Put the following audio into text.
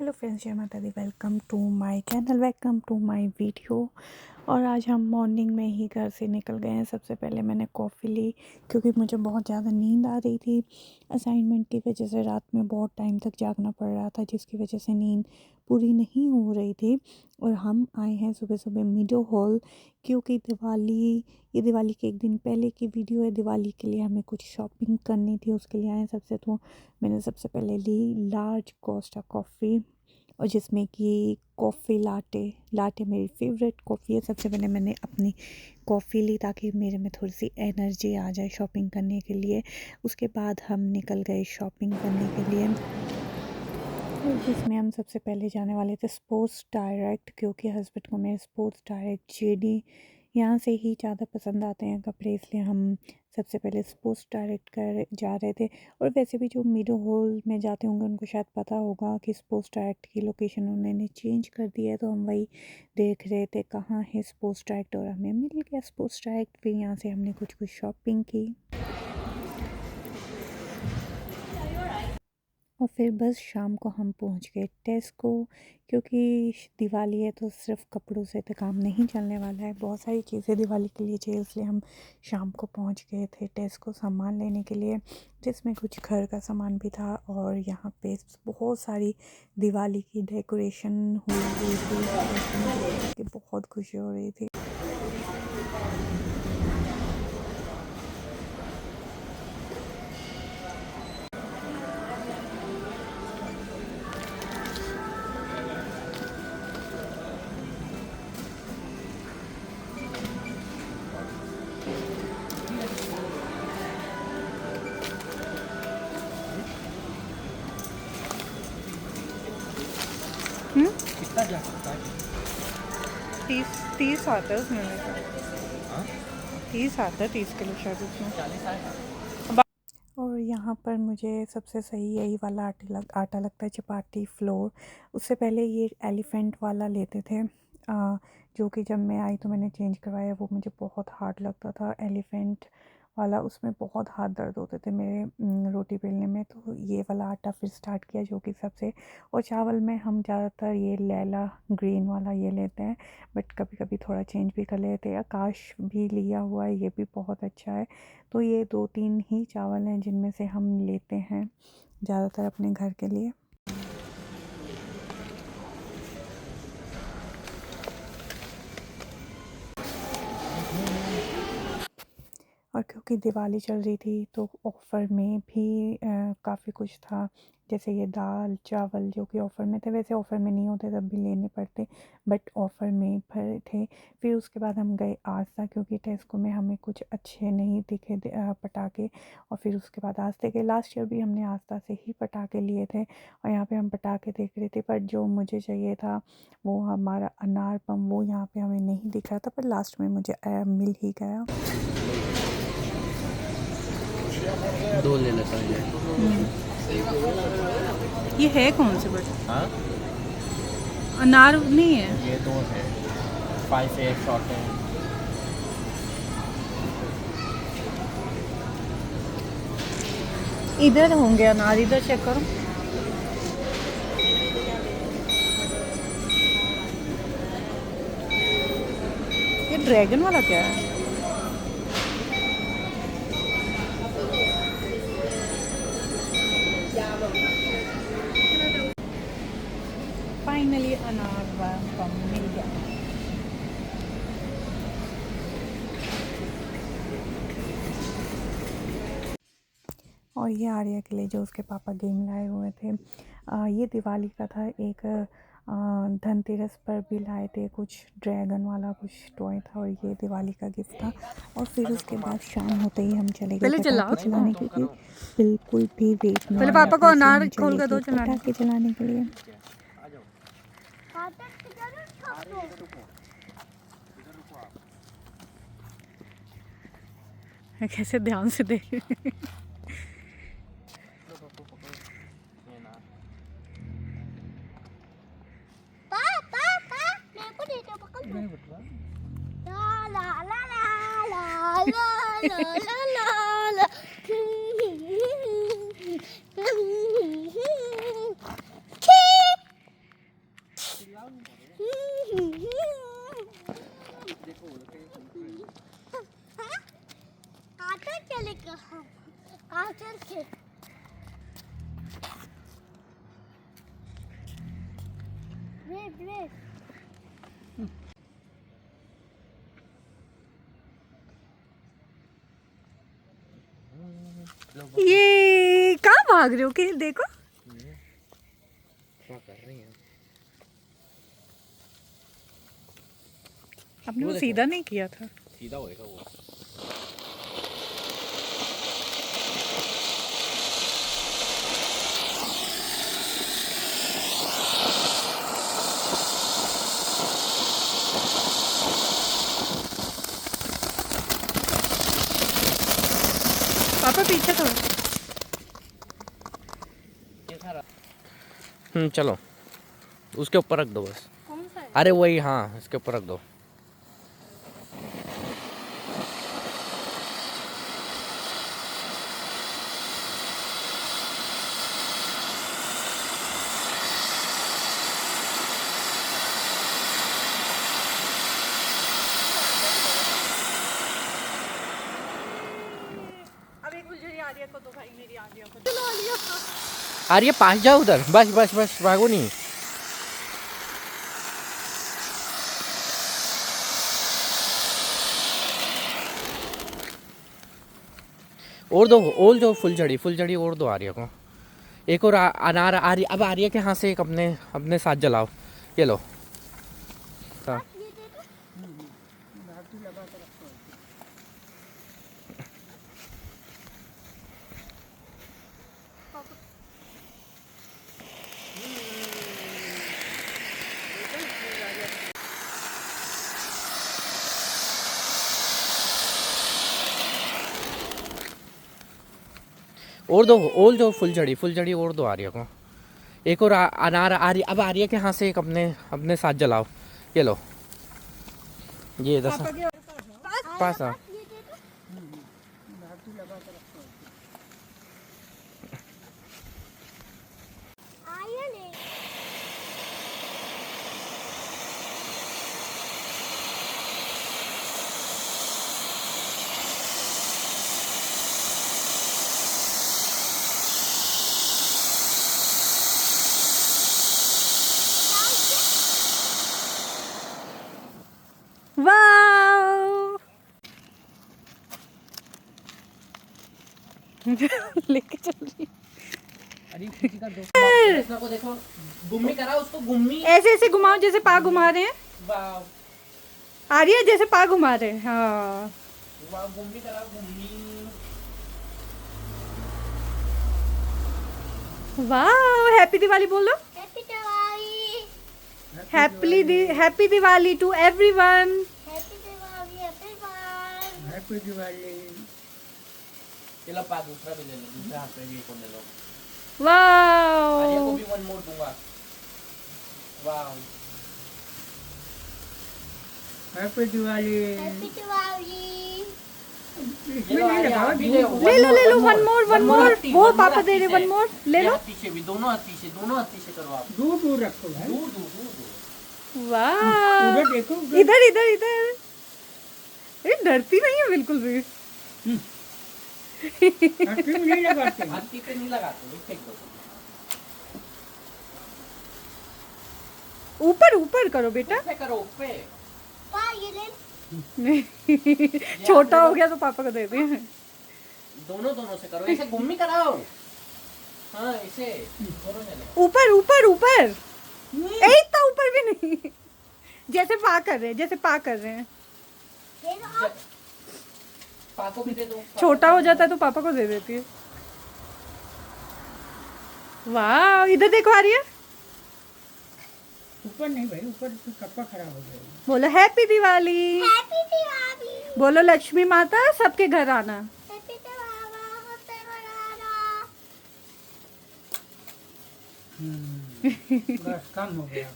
Hello friends, जय माता दी। Welcome to my channel, welcome to my video. और आज हम मॉर्निंग में ही घर से निकल गए हैं। सबसे पहले मैंने कॉफ़ी ली क्योंकि मुझे बहुत ज़्यादा नींद आ रही थी। असाइनमेंट की वजह से रात में बहुत टाइम तक जागना पड़ रहा था, जिसकी वजह से नींद पूरी नहीं हो रही थी। और हम आए हैं सुबह सुबह मीडो हॉल, क्योंकि ये दिवाली के एक दिन पहले की वीडियो है। दिवाली के लिए हमें कुछ शॉपिंग करनी थी, उसके लिए आए सबसे। तो मैंने सबसे पहले ली लार्ज कोस्टा कॉफ़ी, और जिसमें कि कॉफ़ी लाटे मेरी फेवरेट कॉफ़ी है। सबसे पहले मैंने अपनी कॉफ़ी ली ताकि मेरे में थोड़ी सी एनर्जी आ जाए शॉपिंग करने के लिए। उसके बाद हम निकल गए शॉपिंग करने के लिए, जिसमें हम सबसे पहले जाने वाले थे स्पोर्ट्स डायरेक्ट, क्योंकि हस्बैंड को मेरे स्पोर्ट्स डायरेक्ट जेडी यहाँ से ही ज़्यादा पसंद आते हैं कपड़े, इसलिए हम सबसे पहले स्पोर्ट्स डायरेक्ट कर जा रहे थे। और वैसे भी जो मीडो हॉल में जाते होंगे उनको शायद पता होगा कि स्पोर्ट्स डायरेक्ट की लोकेशन उन्होंने चेंज कर दी है, तो हम वही देख रहे थे कहाँ है स्पोर्ट्स डायरेक्ट, और हमें मिल गया स्पोर्ट्स डायरेक्ट। फिर यहाँ से हमने कुछ शॉपिंग की और फिर बस शाम को हम पहुंच गए टेस्को, क्योंकि दिवाली है तो सिर्फ कपड़ों से तो काम नहीं चलने वाला है, बहुत सारी चीज़ें दिवाली के लिए चाहिए। इसलिए हम शाम को पहुंच गए थे टेस्को सामान लेने के लिए, जिसमें कुछ घर का सामान भी था। और यहाँ पे बहुत सारी दिवाली की डेकोरेशन हुई थी, कि बहुत खुशी हो रही थी। कितना जा सकता है? 30 आता है उसमें, हाँ? 30 आता है, 30 किलो शायद उसमें। 40 आएगा। और यहाँ पर मुझे सबसे सही यही वाला आटा लगता है, चपाटी फ्लोर। उससे पहले ये एलिफेंट वाला लेते थे, जो कि जब मैं आई तो मैंने चेंज करवाया। वो मुझे बहुत हार्ड लगता था एलिफेंट वाला, उसमें बहुत हाथ दर्द होते थे मेरे रोटी बेलने में। तो ये वाला आटा फिर स्टार्ट किया, जो कि सबसे। और चावल में हम ज़्यादातर ये लैला ग्रीन वाला ये लेते हैं, बट कभी कभी थोड़ा चेंज भी कर लेते हैं। आकाश भी लिया हुआ है, ये भी बहुत अच्छा है। तो ये 2-3 ही चावल हैं जिनमें से हम लेते हैं ज़्यादातर अपने घर के लिए। और क्योंकि दिवाली चल रही थी तो ऑफ़र में भी काफ़ी कुछ था, जैसे ये दाल चावल जो कि ऑफ़र में थे। वैसे ऑफ़र में नहीं होते तब भी लेने पड़ते, बट ऑफ़र में भरे थे। फिर उसके बाद हम गए आस्था, क्योंकि टेस्को में हमें कुछ अच्छे नहीं दिखे पटाखे। और फिर उसके बाद आस्था गए। लास्ट ईयर भी हमने आस्था से ही पटाखे लिए थे, और यहाँ पे हम पटाखे देख रहे थे, पर जो मुझे चाहिए था वो हमारा अनार बम, वो यहाँ पे हमें नहीं दिख रहा था, पर लास्ट में मुझे मिल ही गया। 2 ले लेता हूँ ये है कौन से बट हाँ? अनार नहीं है। ये 2 है, 5 से 1 शॉट है। इधर होंगे अनार, इधर चेक करो। ये ड्रैगन वाला क्या है? फाइनली अनार बम मिल गया। और ये आर्या के लिए जो उसके पापा गेम लाए हुए थे, ये दिवाली का था। एक धनतेरस पर भी लाए थे कुछ ड्रैगन वाला कुछ टॉय था, और ये दिवाली का गिफ्ट था। और फिर उसके बाद शाम होते ही हम चले गए पटाखे चलाने, क्योंकि बिल्कुल भी वेट नहीं पहले हो रहा पापा को था, इसलिए अनार हम खोल चले कर दो गए चलाने। पटाखे चलाने के लिए। कैसे ध्यान से देख ये कहाँ भाग रहे हो कि देखो क्या कर रही है? आपने वो देखो। सीधा नहीं किया था। सीधा होएगा वो। पापा पीछे थोड़ा। चलो उसके ऊपर रख दो बस। कौन सा है? अरे वही, हाँ इसके ऊपर रख दो। अब एक फुलझड़ी आर्या को दो भाई, मेरी आर्या को चलो आर्या। अरे पास जाओ उधर, बस बस बस, भागो नहीं। और दो फुलझड़ी और दो आर्या को। एक और अनार आर्य, अब आर्या के हाथ से एक अपने अपने साथ जलाओ। ये लो। हाँ। और दो फुलझड़ी और दो आर्या को। एक और अनार आर्य, अब आर्या के हाथ से एक अपने अपने साथ जलाओ। ये लो। ये दस पास आ। वाओ लेके चल रही। अरे किसी का दो को देखो, गुम्मी करा उसको, गुम्मी ऐसे ऐसे घुमाओ जैसे पा घुमा रहे हैं। वाह आ रही है जैसे पा घुमा रहे हैं। हाँ वाह, गुम्मी करा गुम्मी। वाह, हैप्पी दिवाली बोलो। Happy Diwali. Happy Diwali to everyone. Happy Diwali everyone. Happy Diwali. चलो पा दूसरा भी ले लो, दूसरे हाथ पे भी एक और ले लो। आर्या को वाओ भी वन मोर दूंगा। वाह हैप्पी दिवाली। हैप्पी दिवाली। इसमें नहीं लगाओ, ले लो वन मोर वो पापा दे रहे वन मोर ले लो। पीछे भी, दोनों हाथ पीछे करो आप। दूर दूर रखो भाई। दूर वाह उधर देखो, उधर। इधर इधर इधर। ये डरती नहीं है बिल्कुल भी। हत्ती में नहीं लगाते। हाथी पे नहीं लगाते, फेंक दो। ऊपर ऊपर करो बेटा। पे करो पे। पा ये ले। छोटा हो गया तो पापा को दे दे। दोनों से करो, ऐसे गुम्मी कराओ। हाँ ऐसे दोनों ले लो। ऊपर ऊपर ऊपर इतना ऊपर भी नहीं। जैसे पा कर रहे हैं। ये लो आप। पाको भी दे दो। छोटा हो जाता है तो पापा को दे देती है। वाह इधर देखो आ रही है। ऊपर नहीं भाई, ऊपर तो कप्पा खराब हो जाएगा। बोलो हैप्पी दिवाली। हैप्पी दिवाली। बोलो लक्ष्मी माता सबके घर आना। हैप्पी दिवाली। बस कम हो गया।